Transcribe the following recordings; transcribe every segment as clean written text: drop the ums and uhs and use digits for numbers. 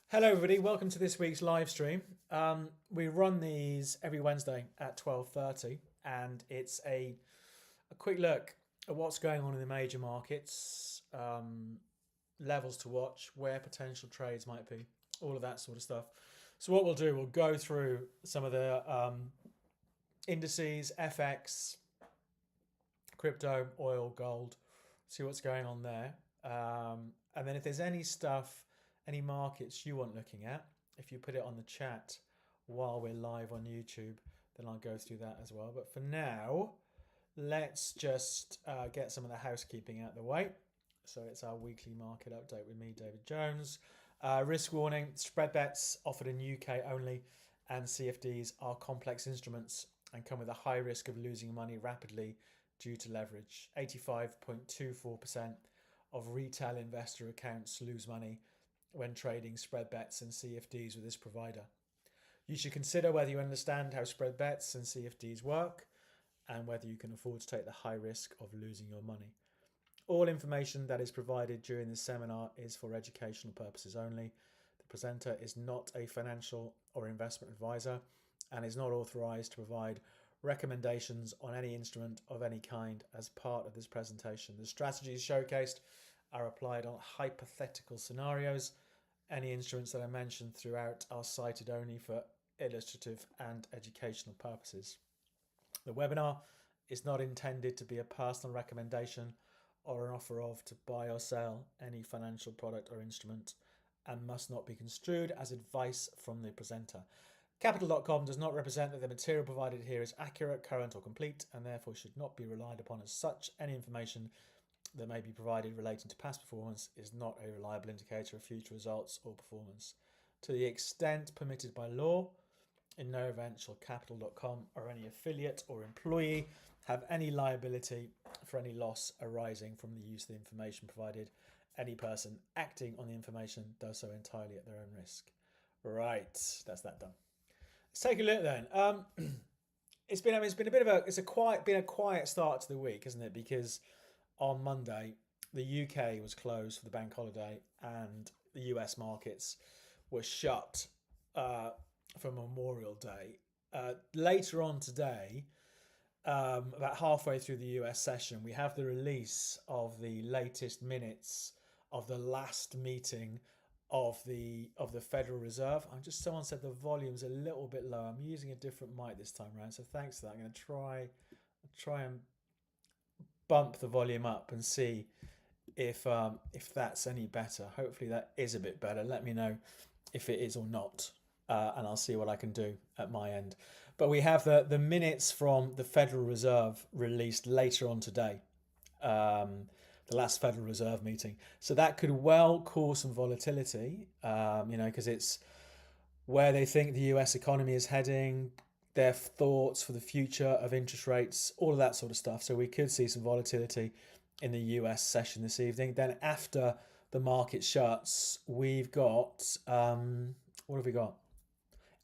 Hello, everybody. Welcome to this week's live stream. We run these every Wednesday at 12:30, and it's a quick look at what's going on in the major markets, levels to watch, where potential trades might be, all of that sort of stuff. So what we'll do, we'll go through some of the indices, FX, crypto, oil, gold, see what's going on there, and then if there's any stuff, any markets you want looking at, if you put it on the chat while we're live on YouTube, then I'll go through that as well. But for now, let's just get some of the housekeeping out of the way. So it's our weekly market update with me, David Jones. Risk warning, spread bets offered in UK only, and CFDs are complex instruments and come with a high risk of losing money rapidly due to leverage. 85.24% of retail investor accounts lose money when trading spread bets and CFDs with this provider. You should consider whether you understand how spread bets and CFDs work and whether you can afford to take the high risk of losing your money. All information that is provided during this seminar is for educational purposes only. The presenter is not a financial or investment advisor and is not authorized to provide recommendations on any instrument of any kind as part of this presentation. The strategies showcased are applied on hypothetical scenarios. Any instruments that I mentioned throughout are cited only for illustrative and educational purposes. The webinar is not intended to be a personal recommendation or an offer of to buy or sell any financial product or instrument and must not be construed as advice from the presenter. Capital.com does not represent that the material provided here is accurate, current or complete and therefore should not be relied upon as such. Any information that may be provided relating to past performance is not a reliable indicator of future results or performance. To the extent permitted by law, in no event shall Capital.com or any affiliate or employee have any liability for any loss arising from the use of the information provided. Any person acting on the information does so entirely at their own risk. Right, that's that done. Let's take a look then. It's been a quiet start to the week, isn't it? Because on Monday, the UK was closed for the bank holiday and the US markets were shut for Memorial Day. Later on today, about halfway through the US session, we have the release of the latest minutes of the last meeting of the Federal Reserve. Someone said the volume's a little bit low. I'm using a different mic this time around, so thanks for that. I'm going to try and bump the volume up and see if that's any better. Hopefully that is a bit better. Let me know if it is or not, and I'll see what I can do at my end. But we have the minutes from the Federal Reserve released later on today, the last Federal Reserve meeting. So that could well cause some volatility, because it's where they think the US economy is heading, their thoughts for the future of interest rates, all of that sort of stuff. So we could see some volatility in the US session this evening. Then after the market shuts, we've got, what have we got?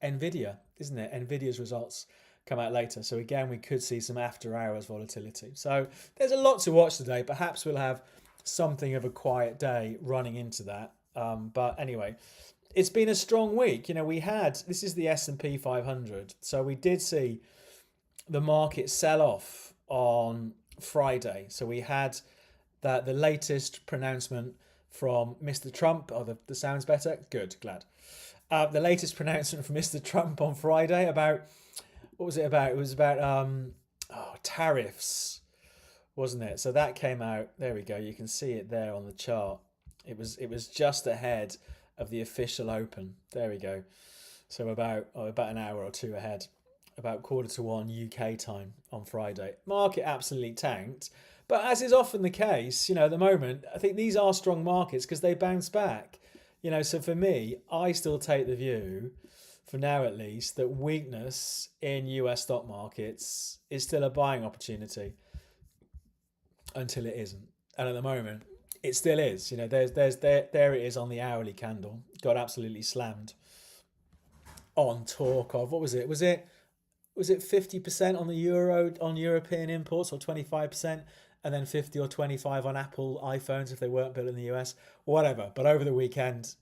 Nvidia, isn't it? Nvidia's results come out later. So again, we could see some after hours volatility. So there's a lot to watch today. Perhaps we'll have something of a quiet day running into that. But anyway, it's been a strong week. This is the S&P 500. So we did see the market sell off on Friday. So we had the latest pronouncement from Mr. Trump. Oh, the sound's better? Good, glad. The latest pronouncement from Mr. Trump on Friday about, what was it about? It was about tariffs, wasn't it? So that came out. There we go. You can see it there on the chart. It was just ahead of the official open. There we go. So about an hour or two ahead, about 1:45 UK time on Friday. Market absolutely tanked, but as is often the case, at the moment, I think these are strong markets because they bounce back. So for me, I still take the view, for now at least, that weakness in US stock markets is still a buying opportunity until it isn't. And at the moment, it still is. There it is on the hourly candle. Got absolutely slammed on talk of, what was it? Was it 50% on the euro on European imports or 25%? and then 50 or 25 on Apple iPhones if they weren't built in the US, whatever. But over the weekend,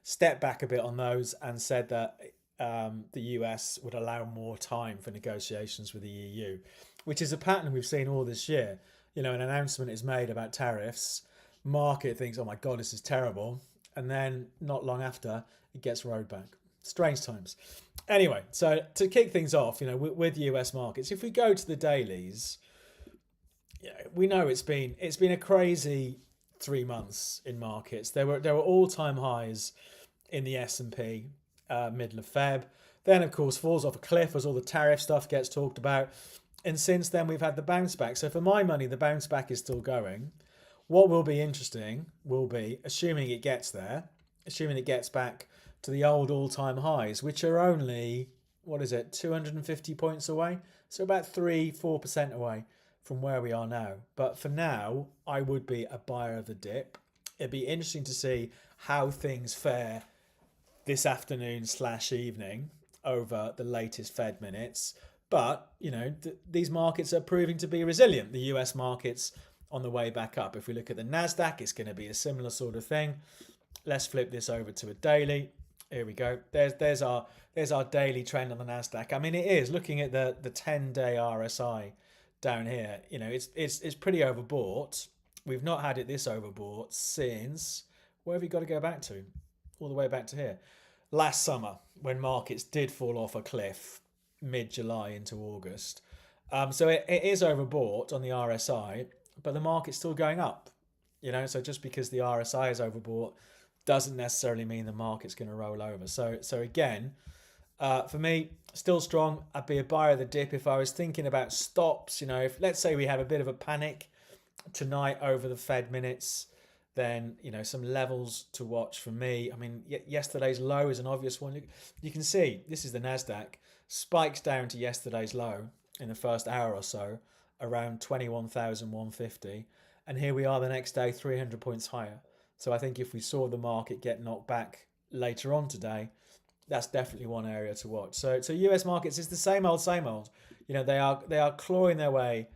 stepped back a bit on those and said that the US would allow more time for negotiations with the EU, which is a pattern we've seen all this year. An announcement is made about tariffs, market thinks, oh my God, this is terrible. And then not long after, it gets rowed back. Strange times. Anyway, so to kick things off, with US markets, if we go to the dailies, we know it's been a crazy 3 months in markets. There were all-time highs in the S&P middle of Feb. Then, of course, falls off a cliff as all the tariff stuff gets talked about. And since then, we've had the bounce back. So for my money, the bounce back is still going. What will be interesting will be, assuming it gets there, assuming it gets back to the old all-time highs, which are only, 250 points away? So about 3-4% away from where we are now. But for now, I would be a buyer of the dip. It'd be interesting to see how things fare this afternoon/evening over the latest Fed minutes. But, these markets are proving to be resilient. The US markets on the way back up. If we look at the NASDAQ, it's going to be a similar sort of thing. Let's flip this over to a daily. Here we go. There's our daily trend on the NASDAQ. I mean, it is looking at the 10-day RSI down here. It's pretty overbought. We've not had it this overbought since, where have we got to go back to? All the way back to here. Last summer, when markets did fall off a cliff mid-July into August. So it is overbought on the RSI, but the market's still going up. So just because the RSI is overbought doesn't necessarily mean the market's going to roll over. So again, for me, still strong. I'd be a buyer of the dip if I was thinking about stops. If let's say we have a bit of a panic tonight over the Fed minutes, then some levels to watch for me. I mean, yesterday's low is an obvious one. You can see this is the NASDAQ, spikes down to yesterday's low in the first hour or so, around 21,150, and here we are the next day, 300 points higher. So I think if we saw the market get knocked back later on today, that's definitely one area to watch. So US markets is the same old. They are clawing their way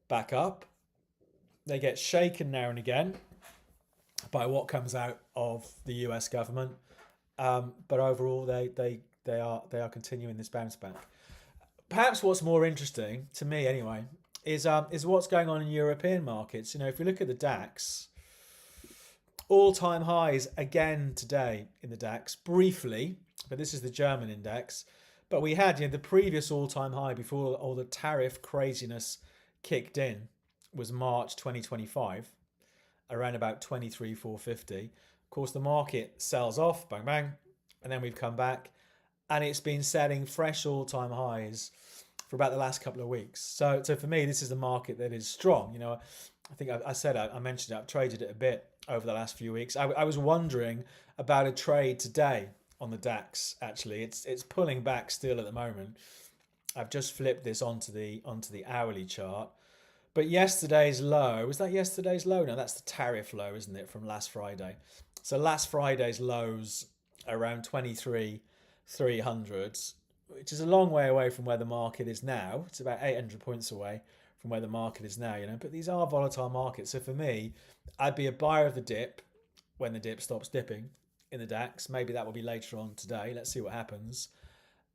back up. They get shaken now and again by what comes out of the US government, but overall they are continuing this bounce back. Perhaps what's more interesting to me anyway is what's going on in European markets. If we look at the DAX, all-time highs again today in the DAX briefly, but this is the German index. But we had the previous all-time high before all the tariff craziness kicked in was March 2025, around about 23,450. Of course, the market sells off, bang bang, and then we've come back, and it's been setting fresh all-time highs for about the last couple of weeks. So for me, this is the market that is strong. I think I mentioned it. I've traded it a bit over the last few weeks. I was wondering about a trade today on the DAX. Actually, it's pulling back still at the moment. I've just flipped this onto the hourly chart. But yesterday's low, was that yesterday's low? No, that's the tariff low, isn't it, from last Friday? So last Friday's lows around 23,300, which is a long way away from where the market is now. It's about 800 points away from where the market is now, But these are volatile markets. So for me, I'd be a buyer of the dip when the dip stops dipping in the DAX. Maybe that will be later on today. Let's see what happens.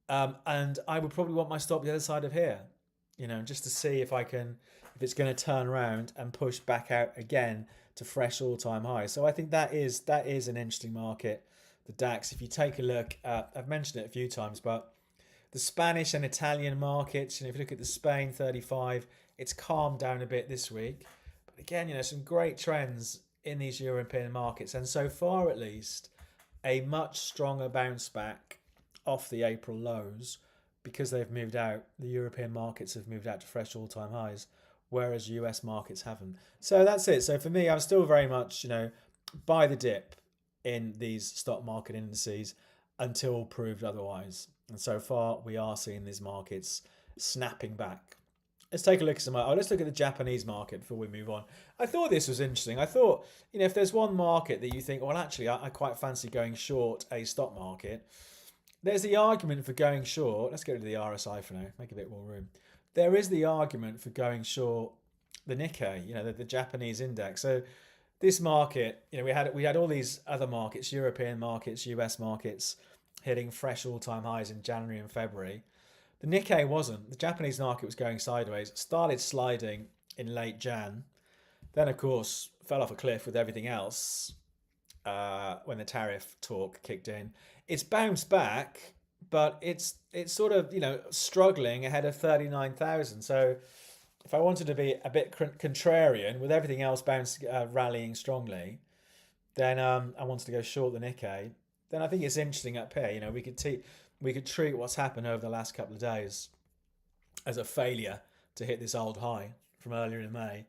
And I would probably want my stop the other side of here, just to see if it's going to turn around and push back out again to fresh all-time highs. So I think that is an interesting market, the DAX. If you take a look, I've mentioned it a few times, but the Spanish and Italian markets, if you look at the Spain 35, it's calmed down a bit this week. But again, some great trends in these European markets. And so far, at least, a much stronger bounce back off the April lows because they've moved out. The European markets have moved out to fresh all-time highs, whereas US markets haven't. So that's it. So for me, I'm still very much, buy the dip in these stock market indices until proved otherwise. And so far, we are seeing these markets snapping back. Let's take a look at let's look at the Japanese market before we move on. I thought this was interesting. I thought, if there's one market that you think, well, actually, I quite fancy going short a stock market, there's the argument for going short. Let's go to the RSI for now, make a bit more room. There is the argument for going short the Nikkei, the Japanese index. So this market, we had all these other markets, European markets, US markets, hitting fresh all-time highs in January and February. The Nikkei wasn't. The Japanese market was going sideways, started sliding in late Jan, then of course fell off a cliff with everything else when the tariff talk kicked in. It's bounced back, but it's sort of struggling ahead of 39,000. So if I wanted to be a bit contrarian with everything else rallying strongly, then I wanted to go short the Nikkei. Then I think it's interesting up here. We could treat what's happened over the last couple of days as a failure to hit this old high from earlier in May,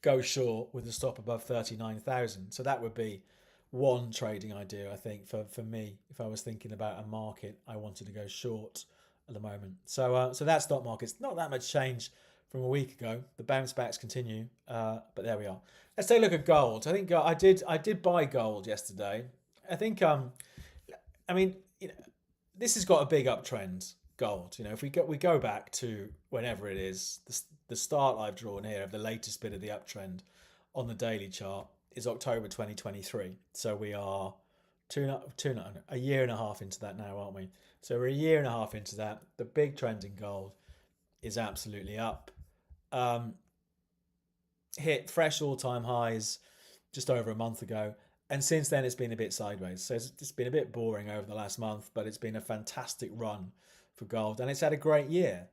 go short with a stop above 39,000. So that would be one trading idea, I think, for me, if I was thinking about a market I wanted to go short at the moment. So that stock market's not that much change from a week ago. The bounce backs continue, but there we are. Let's take a look at gold. I think I did buy gold yesterday. I think this has got a big uptrend. Gold, if we go back to whenever it is, the start I've drawn here of the latest bit of the uptrend on the daily chart is October 2023. So we are a year and a half into that now, aren't we? So we're a year and a half into that. The big trend in gold is absolutely up. Hit fresh all-time highs just over a month ago, and since then it's been a bit sideways. So it's been a bit boring over the last month, but it's been a fantastic run for gold, and it's had a great year.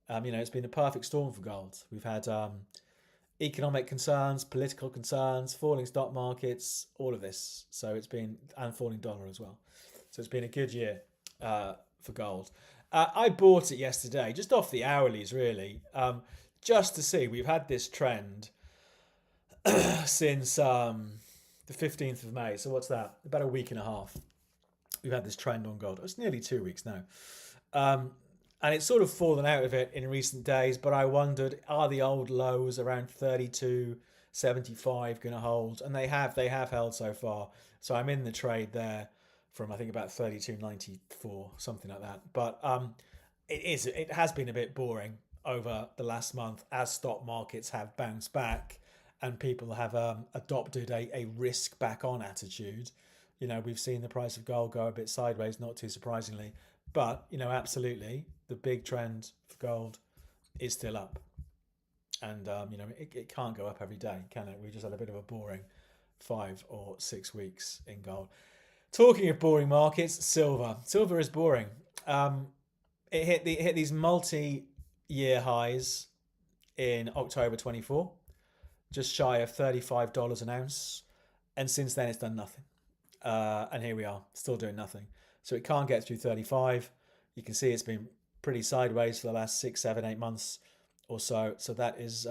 It's been a perfect storm for gold. We've had economic concerns, political concerns, falling stock markets, all of this. So and falling dollar as well. So it's been a good year for gold. I bought it yesterday, just off the hourlies, really, just to see. We've had this trend since the 15th of May. So what's that? About a week and a half. We've had this trend on gold. It's nearly 2 weeks now. And it's sort of fallen out of it in recent days, but I wondered, are the old lows around 32.75 going to hold? And they have held so far. So I'm in the trade there from, I think, about 32.94, something like that. But it has been a bit boring over the last month as stock markets have bounced back and people have adopted a risk back on attitude. We've seen the price of gold go a bit sideways, not too surprisingly. But, absolutely, the big trend for gold is still up. And, it can't go up every day, can it? We just had a bit of a boring 5 or 6 weeks in gold. Talking of boring markets, silver. Silver is boring. It hit these multi-year highs in October 24, just shy of $35 an ounce. And since then, it's done nothing. And here we are, still doing nothing. So it can't get through 35. You can see it's been pretty sideways for the last 6, 7, 8 months or so. So that is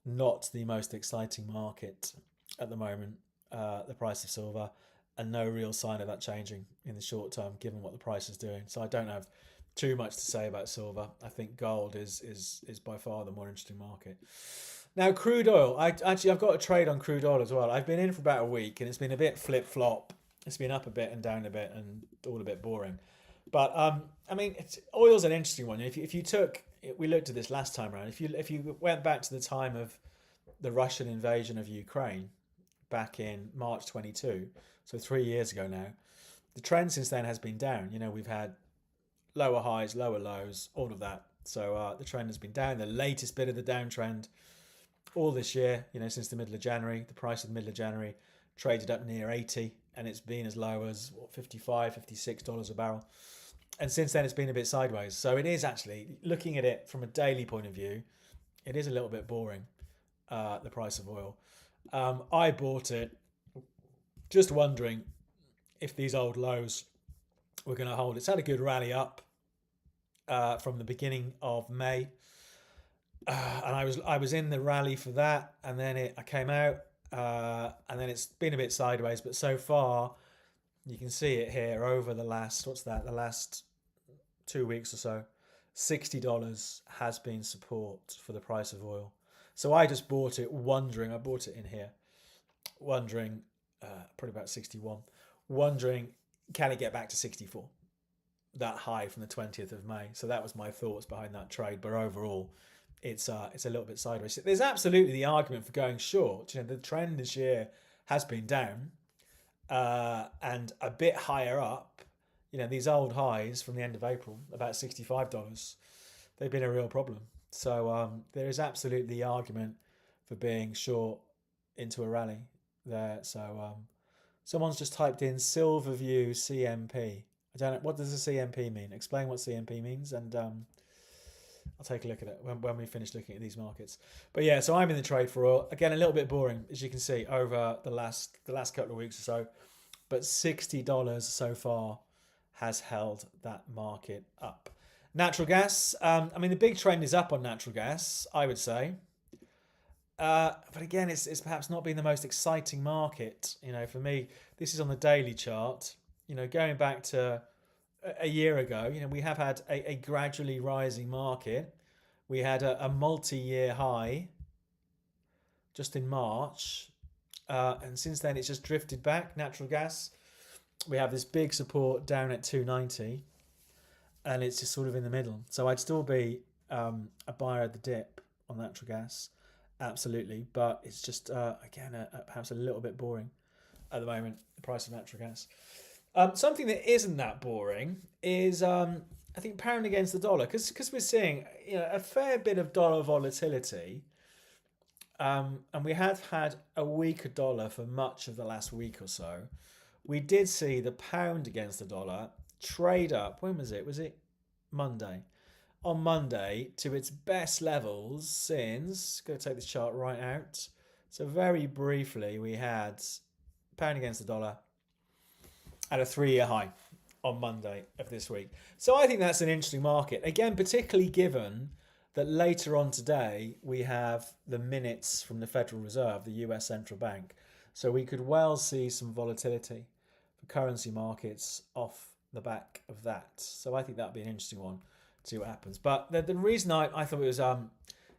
not the most exciting market at the moment, the price of silver, and no real sign of that changing in the short term, given what the price is doing. So I don't have too much to say about silver. I think gold is by far the more interesting market. Now, crude oil. I've got a trade on crude oil as well. I've been in for about a week, and it's been a bit flip-flop. It's been up a bit and down a bit and all a bit boring. But, oil's an interesting one. If you took... We looked at this last time around. If you went back to the time of the Russian invasion of Ukraine back in March 22, so 3 years ago now, the trend since then has been down. We've had lower highs, lower lows, all of that. So the trend has been down. The latest bit of the downtrend all this year, since the middle of January, the price of the middle of January traded up near 80, and it's been as low as $55, $56 a barrel. And since then, it's been a bit sideways. So it is actually, looking at it from a daily point of view, it is a little bit boring, the price of oil. I bought it just wondering if these old lows were going to hold. It's had a good rally up from the beginning of May. And I was in the rally for that, and then I came out, and then it's been a bit sideways. But so far, you can see it here over the last, the last 2 weeks or so, $60 has been support for the price of oil. So I just bought it wondering, I bought it in here, wondering, probably about 61, wondering, can it get back to 64? That high from the 20th of May. So that was my thoughts behind that trade. But overall, it's a little bit sideways. There's absolutely the argument for going short. The trend this year has been down, and a bit higher up. These old highs from the end of April, about $65, they've been a real problem. So there is absolutely the argument for being short into a rally there. So someone's just typed in Silverview CMP. I don't know, what does the CMP mean? Explain what CMP means, and I'll take a look at it when we finish looking at these markets. But yeah, so I'm in the trade for oil. Again, a little bit boring, as you can see, over the last couple of weeks or so. But $60 so far has held that market up. Natural gas, the big trend is up on natural gas, I would say. But again, it's perhaps not been the most exciting market. For me, this is on the daily chart. Going back to a year ago, we have had a gradually rising market. We had a multi-year high just in March. And since then, it's just drifted back. Natural gas, we have this big support down at 290. And it's just sort of in the middle. So I'd still be a buyer at the dip on natural gas. Absolutely. But it's just, again, perhaps a little bit boring at the moment, the price of natural gas. Something that isn't that boring is, I think, pound against the dollar, because we're seeing a fair bit of dollar volatility, and we have had a weaker dollar for much of the last week or so. We did see the pound against the dollar trade up. When was it? Was it Monday? On Monday to its best levels since. Going to take this chart right out. So very briefly, we had pound against the dollar at a 3-year high on Monday of this week. So I think that's an interesting market. Again, particularly given that later on today, we have the minutes from the Federal Reserve, the US Central Bank. So we could well see some volatility for currency markets off the back of that. So I think that'd be an interesting one to see what happens. But the reason I thought it was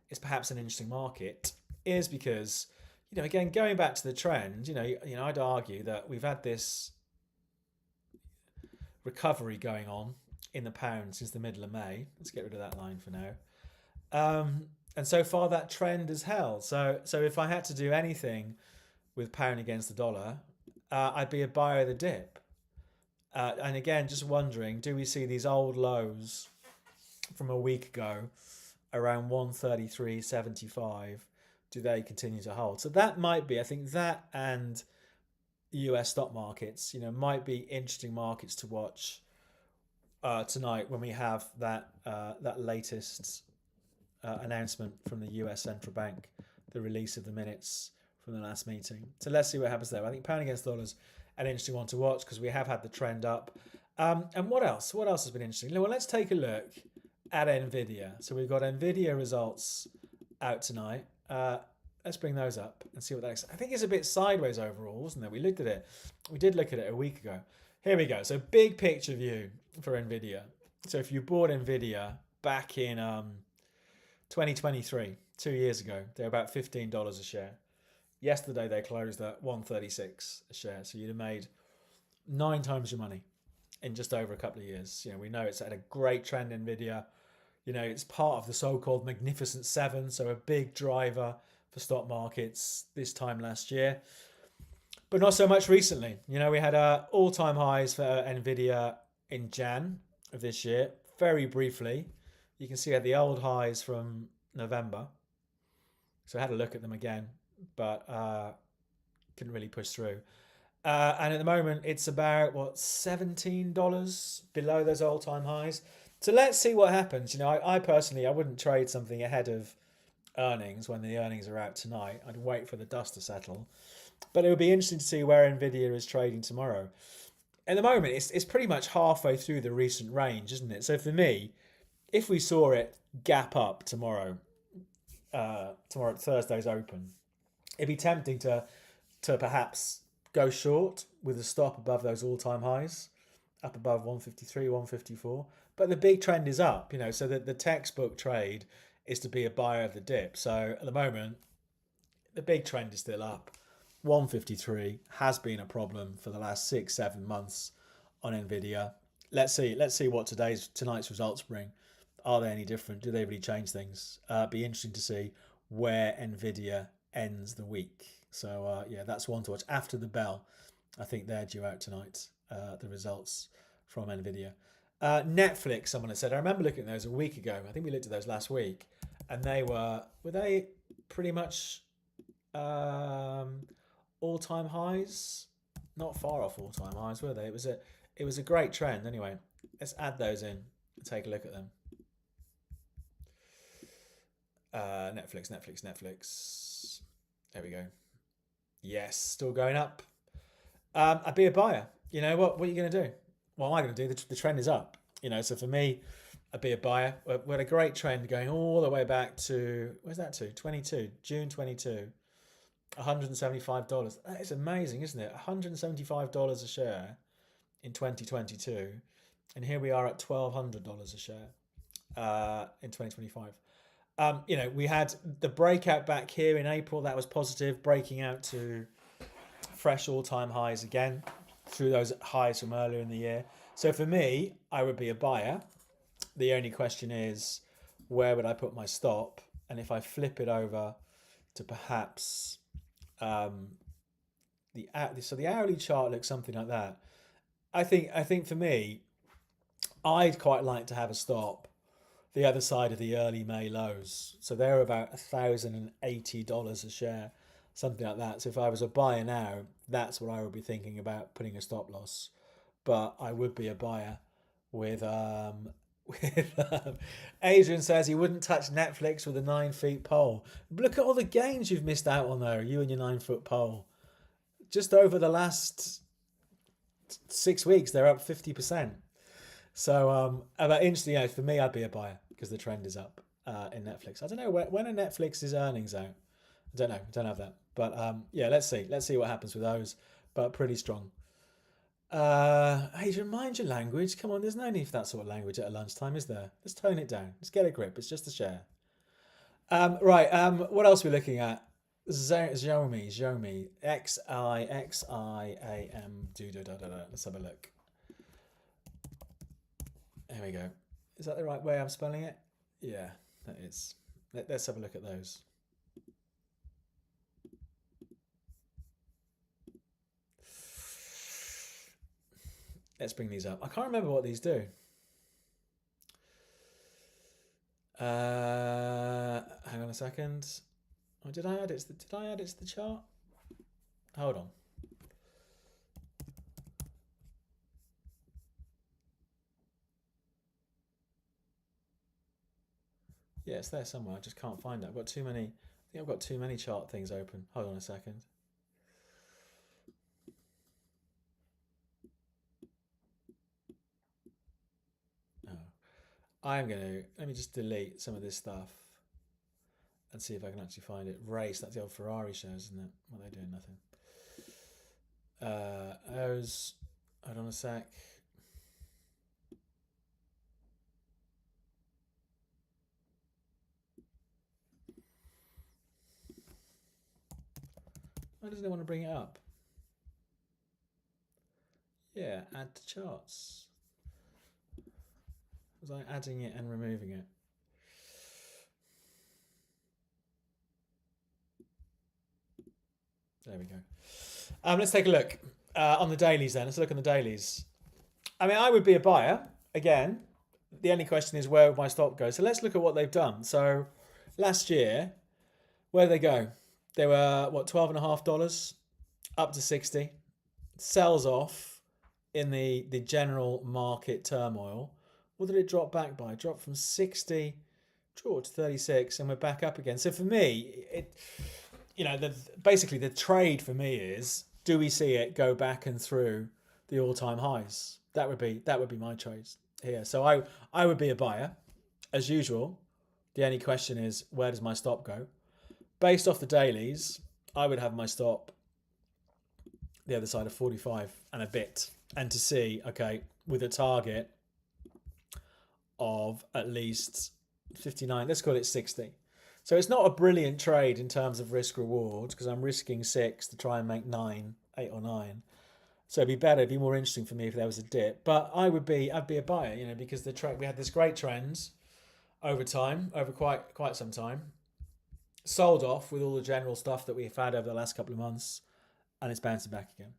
it's perhaps an interesting market is because, again, going back to the trend, I'd argue that we've had this recovery going on in the pound since the middle of May. Let's get rid of that line for now. And so far that trend has held. So if I had to do anything with pound against the dollar, I'd be a buyer of the dip. And again, just wondering, do we see these old lows from a week ago around 133.75? Do they continue to hold? So that might be, I think that and US stock markets, might be interesting markets to watch tonight when we have that latest announcement from the US Central Bank, the release of the minutes from the last meeting. So let's see what happens there. I think pound against dollars, an interesting one to watch because we have had the trend up. And what else? What else has been interesting? Well, let's take a look at Nvidia. So we've got Nvidia results out tonight. Let's bring those up and see what that is. I think it's a bit sideways overall, wasn't it? We looked at it. We did look at it a week ago. Here we go. So big picture view for Nvidia. So if you bought Nvidia back in 2023, 2 years ago, they're about $15 a share. Yesterday they closed at 136 a share. So you'd have made 9 times your money in just over a couple of years. We know it's had a great trend, Nvidia. It's part of the so-called Magnificent Seven, so a big driver for stock markets this time last year, but not so much recently. We had all-time highs for Nvidia in Jan of this year. Very briefly, you can see at the old highs from November. So I had a look at them again, but couldn't really push through. And at the moment, it's about, $17 below those all-time highs. So let's see what happens. I personally, I wouldn't trade something ahead of earnings when the earnings are out tonight. I'd wait for the dust to settle. But it would be interesting to see where Nvidia is trading tomorrow. At the moment, it's pretty much halfway through the recent range, isn't it? So for me, if we saw it gap up tomorrow Thursday's open, it'd be tempting to perhaps go short with a stop above those all-time highs, up above 153, 154. But the big trend is up, so that the textbook trade is to be a buyer of the dip. So at the moment, the big trend is still up. 153 has been a problem for the last 6-7 months on Nvidia. Let's see what tonight's results bring. are they any different? Do they really change things? Be interesting to see where Nvidia ends the week. So yeah, that's one to watch after the bell. I think they're due out tonight. The results from Nvidia. Netflix, someone has said. I remember looking at those a week ago. I think we looked at those last week, and they were they pretty much all-time highs? Not far off all-time highs, were they? It was a great trend. Anyway, let's add those in and take a look at them. Netflix. There we go. Yes, still going up. I'd be a buyer. You know what? What are you going to do? What am I going to do? The trend is up. You know, so for me, I'd be a buyer. We had a great trend going all the way back to, where's that to? June 22. $175. That is amazing, isn't it? $175 a share in 2022. And here we are at $1,200 a share in 2025. You know, we had the breakout back here in April. That was positive, breaking out to fresh all-time highs again through those highs from earlier in the year. So for me, I would be a buyer. The only question is, where would I put my stop? And if I flip it over to perhaps the hourly chart looks something like that. I think for me, I'd quite like to have a stop the other side of the early May lows. So they're about $1,080 a share, something like that. So if I was a buyer now, that's what I would be thinking about putting a stop loss. But I would be a buyer with Adrian says he wouldn't touch Netflix with a 9 feet pole. Look at all the gains you've missed out on there, you and your 9 foot pole. Just over the last 6 weeks, they're up 50%. So, about interesting, you know, for me, I'd be a buyer because the trend is up in Netflix. I don't know when are Netflix's earnings out. I don't know. I don't have that. But yeah, let's see. Let's see what happens with those. But pretty strong. Adrian, mind your language. Come on, there's no need for that sort of language at a lunchtime, is there? Let's tone it down. Let's get a grip. It's just a share. Right. What else are we looking at? Xiaomi. Xiam. Let's have a look. There we go. Is that the right way I'm spelling it? Yeah, that is. Let's have a look at those. Let's bring these up. I can't remember what these do. Hang on a second. Oh, did I add it to the chart? Hold on. Yeah, it's there somewhere. I just can't find it. I've got too many. I think I've got too many chart things open. Hold on a second. Let me just delete some of this stuff and see if I can actually find it. Race, that's the old Ferrari shows, isn't it? What are they doing? Nothing. Hold on a sec. Why doesn't it want to bring it up? Yeah, add to charts. Was I adding it and removing it? There we go. Let's take a look on the dailies then. Let's look on the dailies. I mean, I would be a buyer. Again, the only question is where would my stop go? So let's look at what they've done. So last year, where did they go? They were, what, $12.50 up to 60. Sells off in the general market turmoil. What did it drop back by? It dropped from 60 to 36, and we're back up again. So for me, basically the trade for me is, do we see it go back and through the all-time highs? That would be my trade here. So I would be a buyer as usual. The only question is, where does my stop go? Based off the dailies, I would have my stop the other side of 45 and a bit, and to see, okay, with a target of at least 59, let's call it 60. So it's not a brilliant trade in terms of risk reward because I'm risking 6 to try and make 8 or 9. So it'd be more interesting for me if there was a dip. But I'd be a buyer, because we had this great trend over time, over quite some time. Sold off with all the general stuff that we've had over the last couple of months, and it's bouncing back again.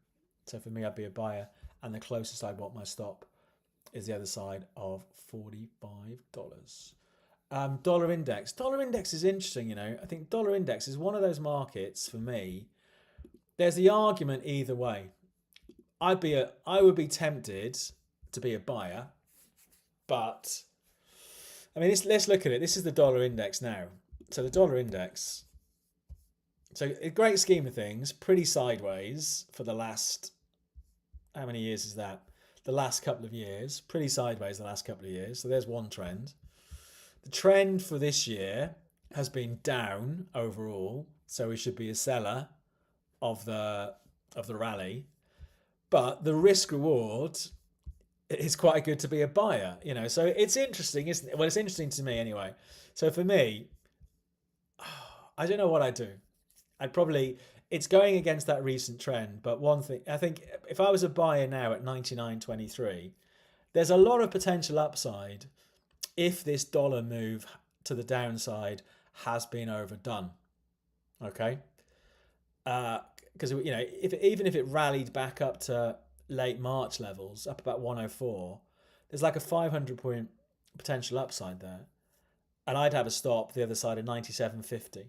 So for me, I'd be a buyer, and the closest I want my stop is the other side of $45. Dollar index. Dollar index is interesting, you know. I think dollar index is one of those markets for me. There's the argument either way. I would be tempted to be a buyer, but I mean, let's look at it. This is the dollar index now. So the dollar index. So a great scheme of things, pretty sideways for the last, how many years is that? The last couple of years, pretty sideways the last couple of years. So there's one trend. The trend for this year has been down overall, so we should be a seller of the rally. But the risk reward is quite good to be a buyer, you know. So it's interesting, isn't it? Well, it's interesting to me anyway. So for me, I don't know what I'd do. It's going against that recent trend, but one thing, I think if I was a buyer now at 99.23, there's a lot of potential upside if this dollar move to the downside has been overdone. Okay? Because, you know, even if it rallied back up to late March levels, up about 104, there's like a 500-point potential upside there. And I'd have a stop the other side of 97.50,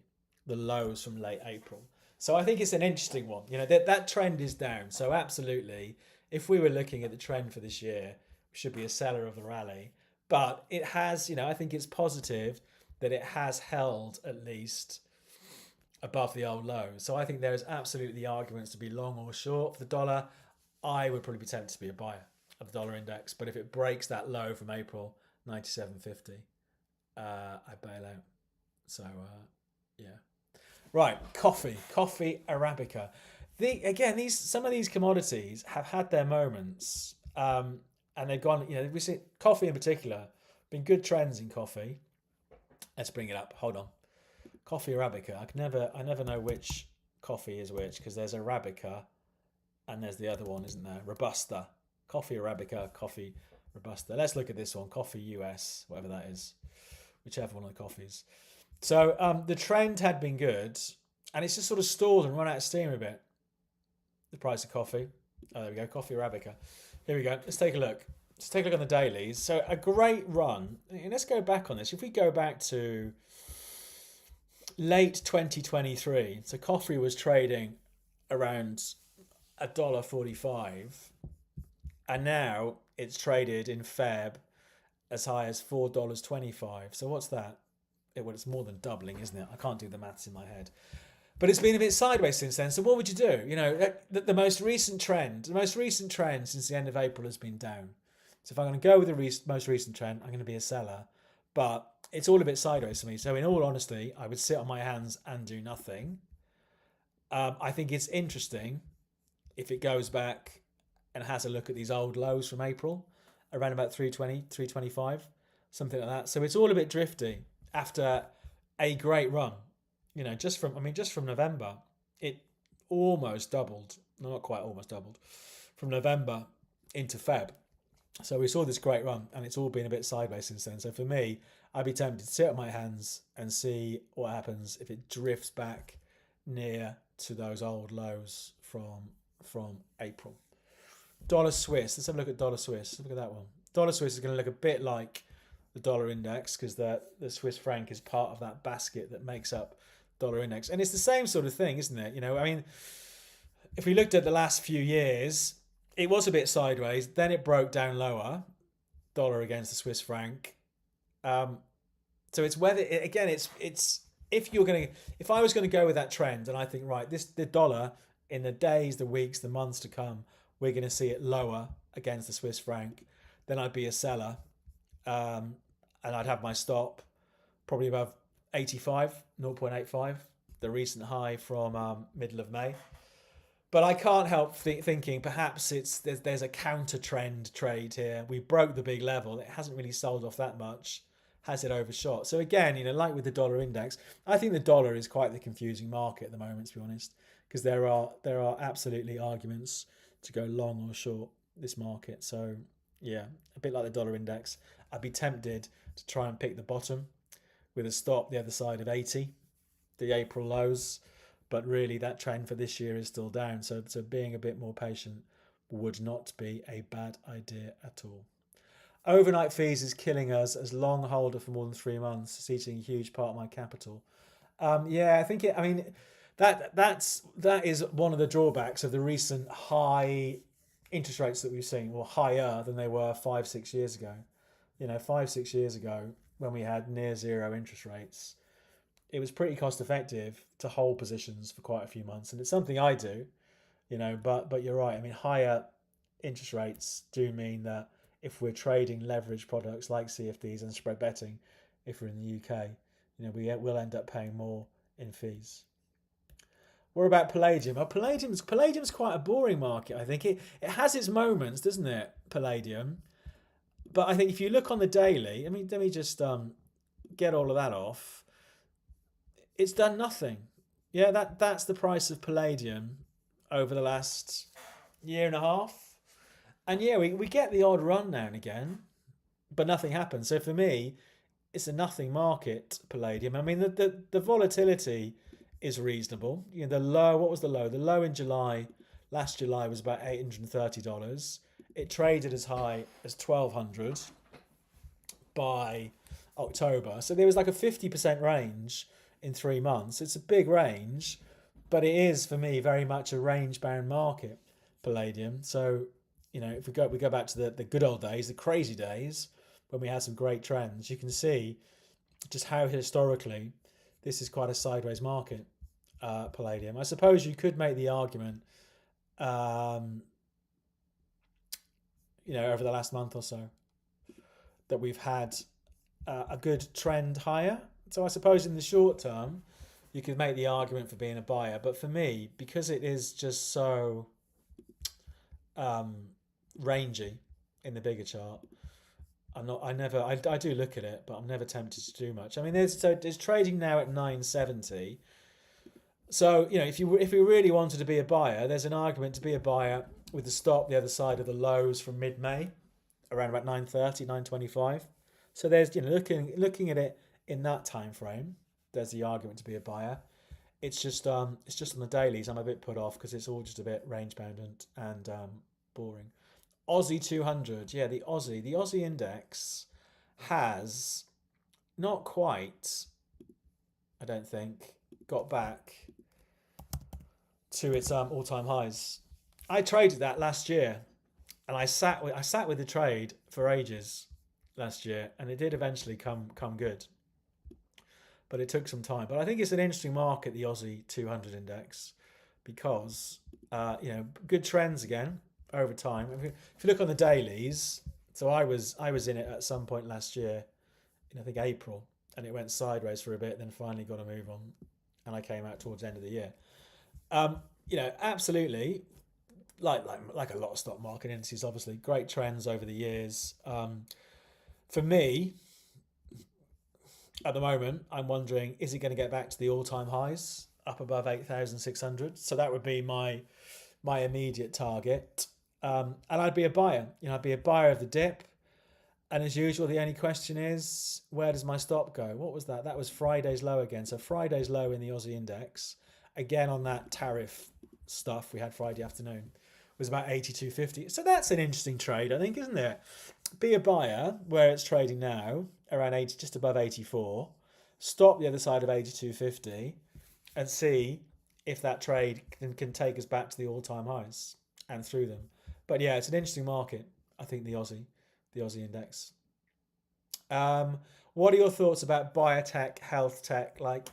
the lows from late April. So I think it's an interesting one. You know, that trend is down. So absolutely, if we were looking at the trend for this year, we should be a seller of the rally. But it has, you know, I think it's positive that it has held at least above the old low. So I think there's absolutely arguments to be long or short for the dollar. I would probably be tempted to be a buyer of the dollar index. But if it breaks that low from April, 97.50, I bail out. So, yeah. Right, coffee Arabica. Some of these commodities have had their moments, and they've gone. You know, we see coffee in particular been good trends in coffee. Let's bring it up. Hold on, coffee Arabica. I never know which coffee is which because there's Arabica, and there's the other one, isn't there? Robusta, coffee Arabica, coffee Robusta. Let's look at this one, coffee US, whatever that is, whichever one of the coffees. So the trend had been good, and it's just sort of stalled and run out of steam a bit. The price of coffee. Oh, there we go. Coffee Arabica. Here we go. Let's take a look. Let's take a look on the dailies. So a great run. And let's go back on this. If we go back to late 2023, so coffee was trading around $1.45, and now it's traded in Feb as high as $4.25. So what's that? Well, it's more than doubling, isn't it? I can't do the maths in my head. But it's been a bit sideways since then. So what would you do? You know, the most recent trend since the end of April has been down. So if I'm going to go with the most recent trend, I'm going to be a seller. But it's all a bit sideways for me. So in all honesty, I would sit on my hands and do nothing. I think it's interesting if it goes back and has a look at these old lows from April, around about 320, 325, something like that. So it's all a bit drifty after a great run. You know, just from November, it almost doubled. No, not quite almost doubled. From November into Feb. So we saw this great run, and it's all been a bit sideways since then. So for me, I'd be tempted to sit on my hands and see what happens if it drifts back near to those old lows from April. Dollar Swiss. Let's have a look at dollar Swiss. Look at that one. Dollar Swiss is going to look a bit like the dollar index because the Swiss franc is part of that basket that makes up dollar index. And it's the same sort of thing, isn't it? You know, I mean, if we looked at the last few years, it was a bit sideways. Then it broke down lower, dollar against the Swiss franc. So it's whether, again, it's if I was going to go with that trend, and I think, right, the dollar in the days, the weeks, the months to come, we're going to see it lower against the Swiss franc, then I'd be a seller. And I'd have my stop probably above 85, 0.85, the recent high from middle of May. But I can't help thinking perhaps there's a counter trend trade here. We broke the big level. It hasn't really sold off that much. Has it overshot? So again, you know, like with the dollar index, I think the dollar is quite the confusing market at the moment, to be honest, because there are absolutely arguments to go long or short this market. So Yeah, a bit like the dollar index. I'd be tempted to try and pick the bottom with a stop the other side of 80, the April lows. But really, that trend for this year is still down. So being a bit more patient would not be a bad idea at all. Overnight fees is killing us as long holder for more than 3 months. It's eating a huge part of my capital. Yeah, I think it. I mean, that is one of the drawbacks of the recent high interest rates that we've seen, or higher than they were 5 6 years ago. 5 6 years ago when we had near zero interest rates, it was pretty cost effective to hold positions for quite a few months, and it's something I do. But you're right. I mean, higher interest rates do mean that if we're trading leverage products like CFDs and spread betting, if we're in the UK, we'll end up paying more in fees. What about palladium? Palladium's quite a boring market. I think it has its moments, doesn't it? Palladium, but I think if you look on the daily, I mean, let me just get all of that off. It's done nothing. Yeah, that's the price of palladium over the last year and a half. And yeah, we get the odd run now and again, but nothing happens. So for me, it's a nothing market, palladium. I mean, the volatility is reasonable. The low, what was the low? The low in July, last July, was about $830. It traded as high as 1,200 by October. So there was like a 50% range in 3 months. It's a big range, but it is for me very much a range bound market, palladium. So if we go back to the good old days, the crazy days when we had some great trends, you can see just how historically this is quite a sideways market, palladium. I suppose you could make the argument, over the last month or so, that we've had a good trend higher. So I suppose in the short term, you could make the argument for being a buyer. But for me, because it is just so rangy in the bigger chart, I do look at it, but I'm never tempted to do much. I mean, there's trading now at 970. So if we really wanted to be a buyer, there's an argument to be a buyer with the stop the other side of the lows from mid-May, around about 930, 925. So there's looking at it in that time frame, there's the argument to be a buyer. It's just on the dailies I'm a bit put off because it's all just a bit range bound and boring. Aussie 200, yeah, the Aussie index has not quite, I don't think, got back to its all-time highs. I traded that last year, and I sat with the trade for ages last year, and it did eventually come good, but it took some time. But I think it's an interesting market, the Aussie 200 index, because good trends again over time. If you look on the dailies, so I was in it at some point last year, in I think April, and it went sideways for a bit, then finally got a move on, and I came out towards the end of the year. Absolutely, like a lot of stock market indices, obviously great trends over the years. For me, at the moment, I'm wondering, is it going to get back to the all-time highs up above 8,600? So that would be my immediate target. And I'd be a buyer. I'd be a buyer of the dip. And as usual, the only question is, where does my stop go? What was that? That was Friday's low again. So Friday's low in the Aussie index, again on that tariff stuff we had Friday afternoon, was about 82.50. So that's an interesting trade, I think, isn't it? Be a buyer where it's trading now, around 80, just above 84. Stop the other side of 82.50 and see if that trade can take us back to the all-time highs and through them. But yeah, it's an interesting market, I think, the Aussie index. What are your thoughts about biotech, health tech, like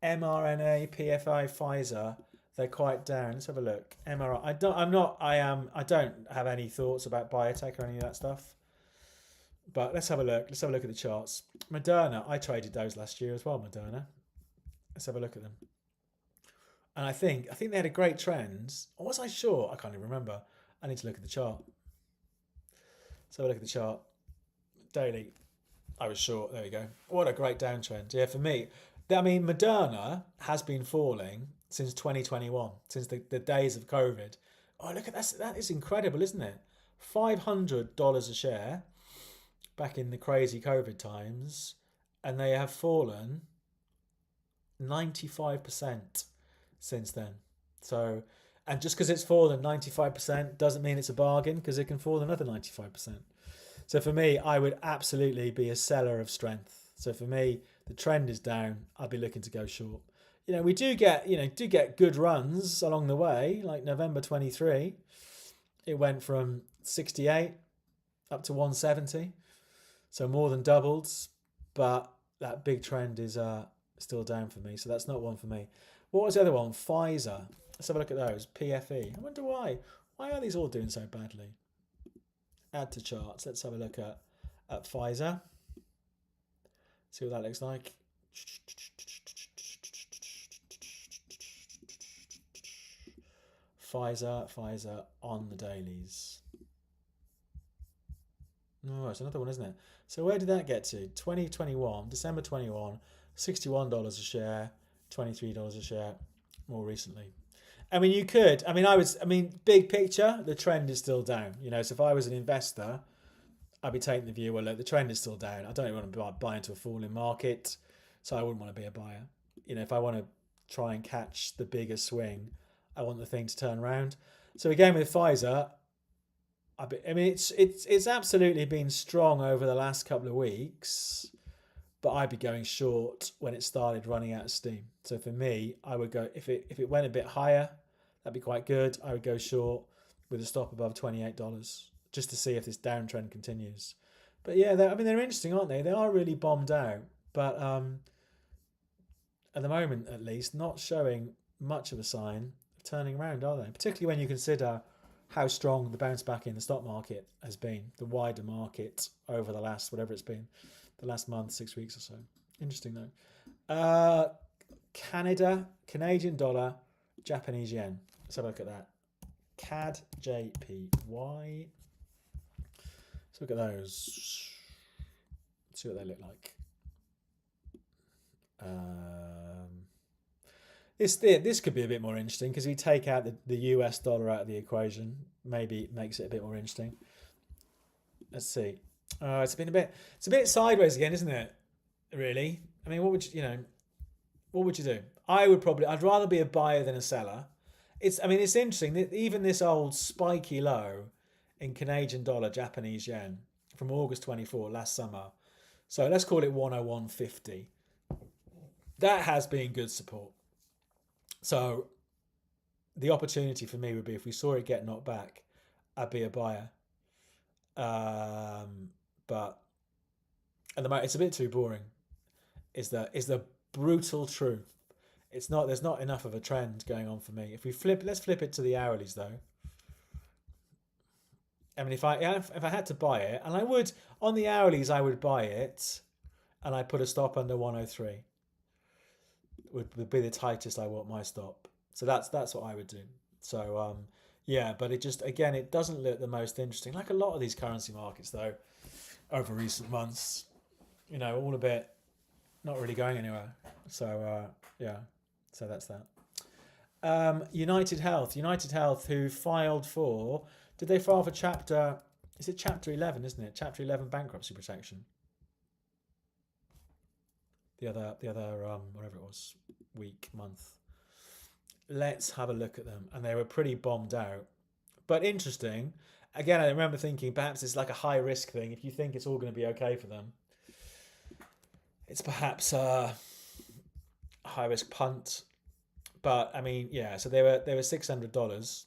mRNA, PFI, Pfizer? They're quite down. Let's have a look. MRI. I don't have any thoughts about biotech or any of that stuff. But let's have a look. Let's have a look at the charts. Moderna, I traded those last year as well, Moderna. Let's have a look at them. And I think they had a great trend. Or was I sure? I can't even remember. I need to look at the chart. Let's have a look at the chart. Daily. I was short. There we go. What a great downtrend. Yeah, for me. I mean, Moderna has been falling since 2021, since the days of COVID. Oh, look at that. That is incredible, isn't it? $500 a share back in the crazy COVID times, and they have fallen 95% since then. So, and just because it's fallen 95% doesn't mean it's a bargain, because it can fall another 95%. So for me, I would absolutely be a seller of strength. So for me, the trend is down. I'd be looking to go short. We do get good runs along the way. Like November 23, it went from 68 up to 170, so more than doubled. But that big trend is still down for me. So that's not one for me. What was the other one? Pfizer. Let's have a look at those. PFE. I wonder why. Why are these all doing so badly? Add to charts. Let's have a look at Pfizer. See what that looks like. Pfizer on the dailies. Oh, it's another one, isn't it? So where did that get to? 2021, December 21, $61 a share, $23 a share more recently. I mean, big picture, the trend is still down. So if I was an investor, I'd be taking the view, well, look, the trend is still down. I don't want to buy into a falling market, so I wouldn't want to be a buyer. If I want to try and catch the bigger swing, I want the thing to turn around. So again, with Pfizer, it's absolutely been strong over the last couple of weeks, but I'd be going short when it started running out of steam. So for me, I would go, if it went a bit higher, that'd be quite good. I would go short with a stop above $28 just to see if this downtrend continues. But yeah, they're interesting, aren't they? They are really bombed out, but at the moment, at least, not showing much of a sign of turning around, are they? Particularly when you consider how strong the bounce back in the stock market has been, the wider market over the last, whatever it's been, the last month, 6 weeks or so. Interesting though. Canada, Canadian dollar, Japanese yen. Let's have a look at that. CAD, JPY. Let's look at those. See what they look like. This could be a bit more interesting, because we take out the US dollar out of the equation. Maybe it makes it a bit more interesting. Let's see. It's a bit sideways again, isn't it? Really? I mean, what would you do? I'd rather be a buyer than a seller. It's interesting that even this old spiky low in Canadian dollar, Japanese yen from August 24 last summer. So let's call it 101.50. That has been good support. So the opportunity for me would be, if we saw it get knocked back, I'd be a buyer. But at the moment, it's a bit too boring. Is the brutal truth. There's not enough of a trend going on for me. Let's flip it to the hourlies though. I mean, if I had to buy it, and I would, on the hourlies, I would buy it, and I put a stop under 103. Would be the tightest I want my stop. So that's what I would do. So yeah, but it doesn't look the most interesting. Like a lot of these currency markets though, over recent months, all a bit not really going anywhere. So yeah, so that's that. United Health, who filed for, did they file for chapter 11, isn't it? Chapter 11 bankruptcy protection. The other whatever it was, month. Let's have a look at them. And they were pretty bombed out, but interesting. Again, I remember thinking perhaps it's like a high risk thing. If you think it's all going to be okay for them, it's perhaps a high risk punt. But I mean, yeah. So they were $600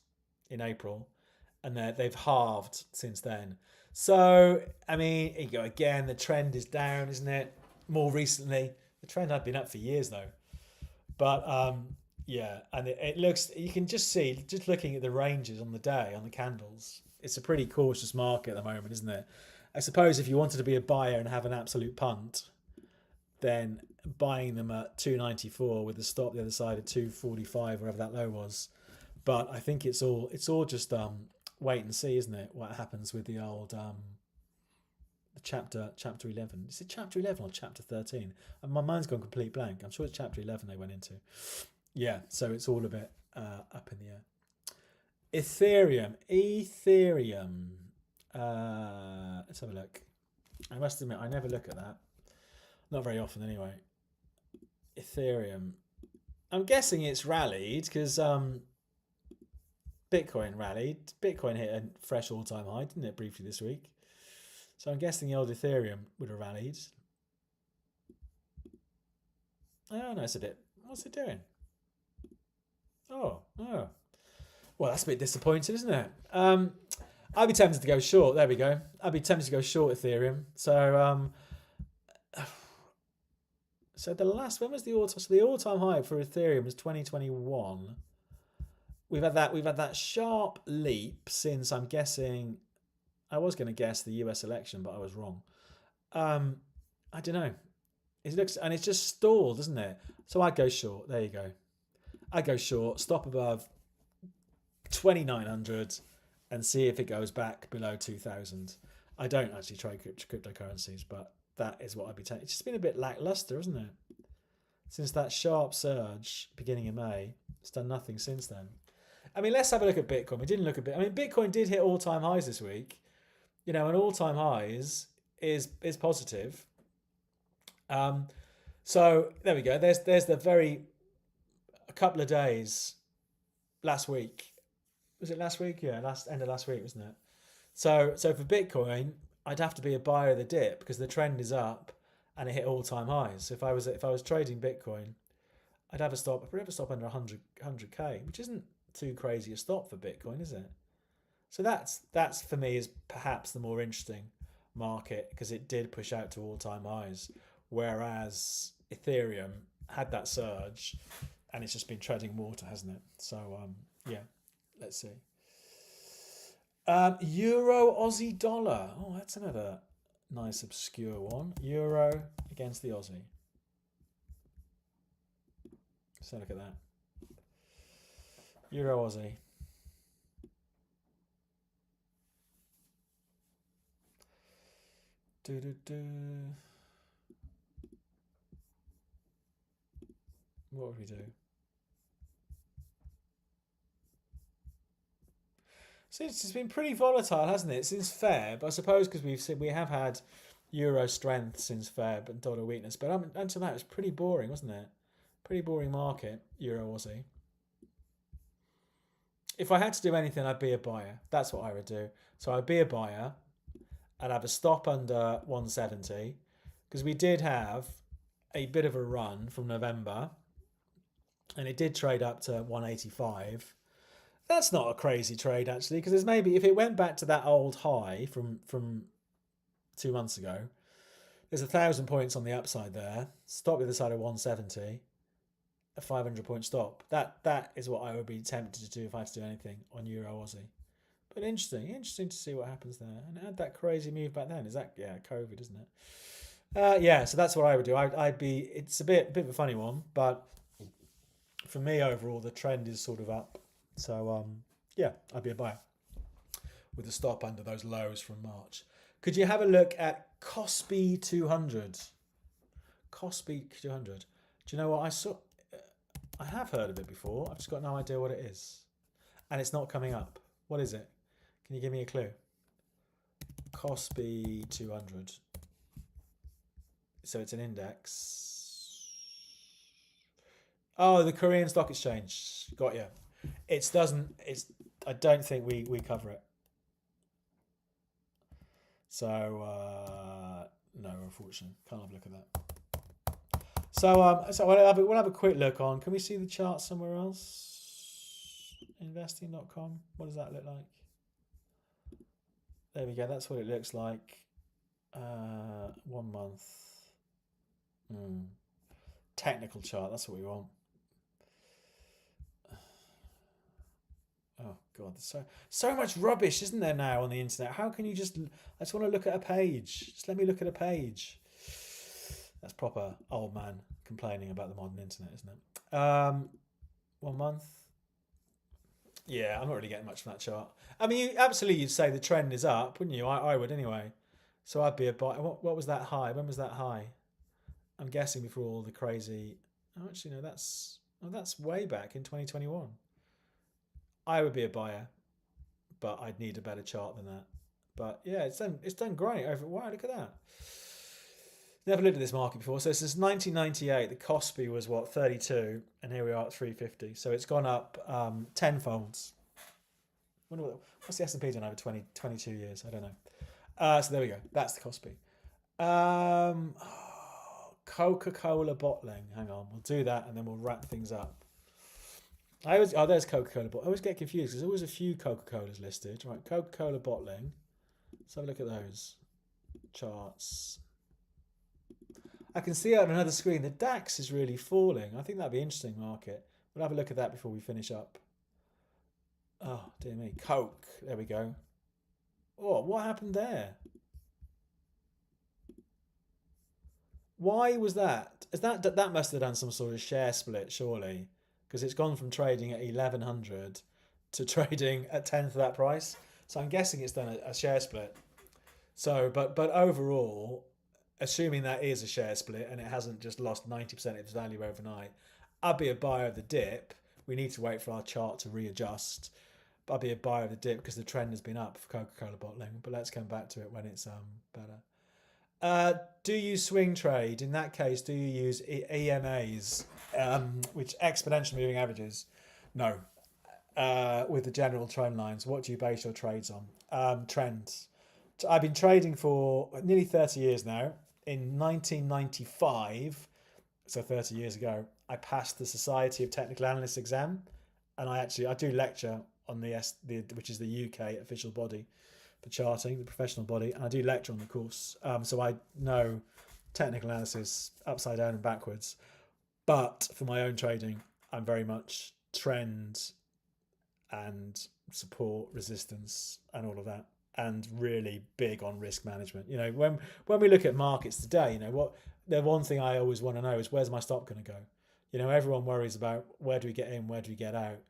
in April, and they've halved since then. So I mean, again, the trend is down, isn't it? More recently, the trend had been up for years though. But yeah, and it looks, you can just see, just looking at the ranges on the day, on the candles, it's a pretty cautious market at the moment, isn't it? I suppose if you wanted to be a buyer and have an absolute punt, then buying them at 294 with the stop the other side at 245, wherever that low was. But I think it's all just wait and see, isn't it? What happens with the old chapter 11. Is it chapter 11 or chapter 13? And my mind's gone complete blank. I'm sure it's chapter 11 they went into. Yeah, so it's all a bit up in the air. Ethereum. Let's have a look. I must admit, I never look at that. Not very often, anyway. Ethereum. I'm guessing it's rallied because Bitcoin rallied. Bitcoin hit a fresh all-time high, didn't it, briefly this week? So I'm guessing the old Ethereum would have rallied. Oh, no, it's a bit. What's it doing? Oh. Well, that's a bit disappointing, isn't it? I'd be tempted to go short. There we go. I'd be tempted to go short Ethereum. So, when was the all-time? So the all-time high for Ethereum was 2021. We've had that sharp leap since, I'm guessing. I was going to guess the US election, but I was wrong. I don't know. It looks, and it's just stalled, isn't it? So I'd go short. There you go. I'd go short. Stop above 2,900 and see if it goes back below 2,000. I don't actually trade cryptocurrencies, but that is what I'd be taking. It's just been a bit lackluster, isn't it? Since that sharp surge beginning of May, it's done nothing since then. I mean, let's have a look at Bitcoin. We didn't look at Bitcoin. I mean, Bitcoin did hit all-time highs this week. You know, an all-time highs is positive. So there we go. There's a couple of days last week. Was it last week? Yeah, end of last week, wasn't it? So for Bitcoin, I'd have to be a buyer of the dip because the trend is up and it hit all-time highs. So if I was trading Bitcoin, I'd have a stop. I'd have a stop under 100k, which isn't too crazy a stop for Bitcoin, is it? So that's for me is perhaps the more interesting market because it did push out to all-time highs, whereas Ethereum had that surge and it's just been treading water, hasn't it? So yeah, let's see. Euro Aussie dollar. Oh, that's another nice obscure one. Euro against the Aussie. So look at that. Euro Aussie. What would we do? So it's been pretty volatile, hasn't it, since Feb? I suppose because we have had euro strength since Feb and dollar weakness, but until that, it was pretty boring, wasn't it? Pretty boring market, Euro Aussie. If I had to do anything, I'd be a buyer. That's what I would do. So I'd be a buyer. I'd have a stop under 170 because we did have a bit of a run from November and it did trade up to 185. That's not a crazy trade actually because there's maybe if it went back to that old high from 2 months ago, there's 1,000 points on the upside there. Stop the other side of 170, a 500-point stop. That is what I would be tempted to do if I had to do anything on Euro Aussie. But interesting to see what happens there. And it had that crazy move back then. Is that COVID, isn't it? Yeah, so that's what I would do. I'd be. It's a bit of a funny one, but for me overall, the trend is sort of up. So yeah, I'd be a buyer with a stop under those lows from March. Could you have a look at Kospi 200? Kospi 200. Do you know what I saw? I have heard of it before. I've just got no idea what it is, and it's not coming up. What is it? Can you give me a clue? Kospi 200. So it's an index. Oh, the Korean Stock Exchange. Got you. I don't think we cover it. So no, unfortunately, can't have a look at that. So we'll have a quick look on. Can we see the chart somewhere else? Investing.com. What does that look like? There we go. That's what it looks like. 1 month. Technical chart. That's what we want. Oh God, there's so much rubbish, isn't there now on the internet? How can you just? I just want to look at a page. Just let me look at a page. That's proper old man complaining about the modern internet, isn't it? 1 month. Yeah, I'm not really getting much from that chart. I mean, you'd say the trend is up, wouldn't you? I would anyway. So I'd be a buy. What was that high? When was that high? I'm guessing before all the crazy. Oh, actually, no, that's way back in 2021. I would be a buyer, but I'd need a better chart than that. But yeah, it's done great over. Wow, look at that. Never looked at this market before. So since 1998, the Kospi was what, 32, and here we are at 350. So it's gone up tenfolds. What's the S&P done over 22 years? I don't know. So there we go. That's the Kospi. Coca-Cola bottling. Hang on, we'll do that and then we'll wrap things up. There's Coca-Cola bottling. I always get confused. There's always a few Coca-Colas listed. Right, Coca-Cola bottling. Let's have a look at those charts. I can see on another screen the DAX is really falling. I think that'd be an interesting market. We'll have a look at that before we finish up. Oh, dear me. Coke. There we go. Oh, what happened there? Why was that? That must have done some sort of share split, surely, because it's gone from trading at 1100 to trading at 10th of that price. So I'm guessing it's done a share split. So, but overall, assuming that is a share split and it hasn't just lost 90% of its value overnight, I'd be a buyer of the dip. We need to wait for our chart to readjust. But I'd be a buyer of the dip because the trend has been up for Coca-Cola bottling. But let's come back to it when it's better. Do you swing trade? In that case, do you use EMAs, which exponential moving averages? No. With the general trend lines, what do you base your trades on? Trends. I've been trading for nearly 30 years now. In 1995, so 30 years ago, I passed the Society of Technical Analysts exam, and I do lecture on which is the UK official body for charting, the professional body, and I do lecture on the course. So I know technical analysis upside down and backwards. But for my own trading, I'm very much trend and support, resistance, and all of that, and really big on risk management. You know, when we look at markets today, you know, the one thing I always want to know is where's my stop going to go? You know, everyone worries about where do we get in, where do we get out?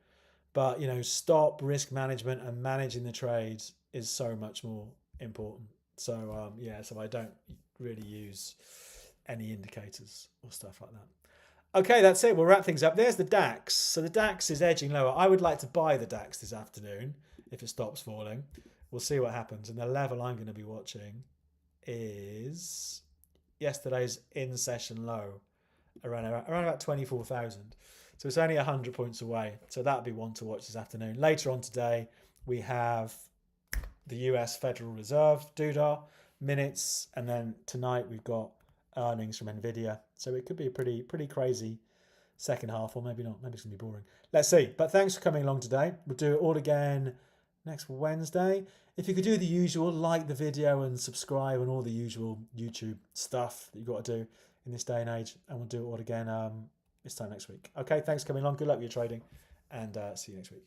But, you know, stop, risk management, and managing the trade is so much more important. So, so I don't really use any indicators or stuff like that. Okay, that's it. We'll wrap things up. There's the DAX. So the DAX is edging lower. I would like to buy the DAX this afternoon if it stops falling. We'll see what happens. And the level I'm going to be watching is yesterday's in-session low, around about 24,000. So it's only 100 points away. So that'd be one to watch this afternoon. Later on today, we have the US Federal Reserve, doodah, minutes. And then tonight we've got earnings from Nvidia. So it could be a pretty crazy second half, or maybe not. Maybe it's going to be boring. Let's see. But thanks for coming along today. We'll do it all again next Wednesday. If you could do the usual, like the video and subscribe and all the usual YouTube stuff that you've got to do in this day and age. And we'll do it all again this time next week. Okay, thanks for coming along. Good luck with your trading, and see you next week.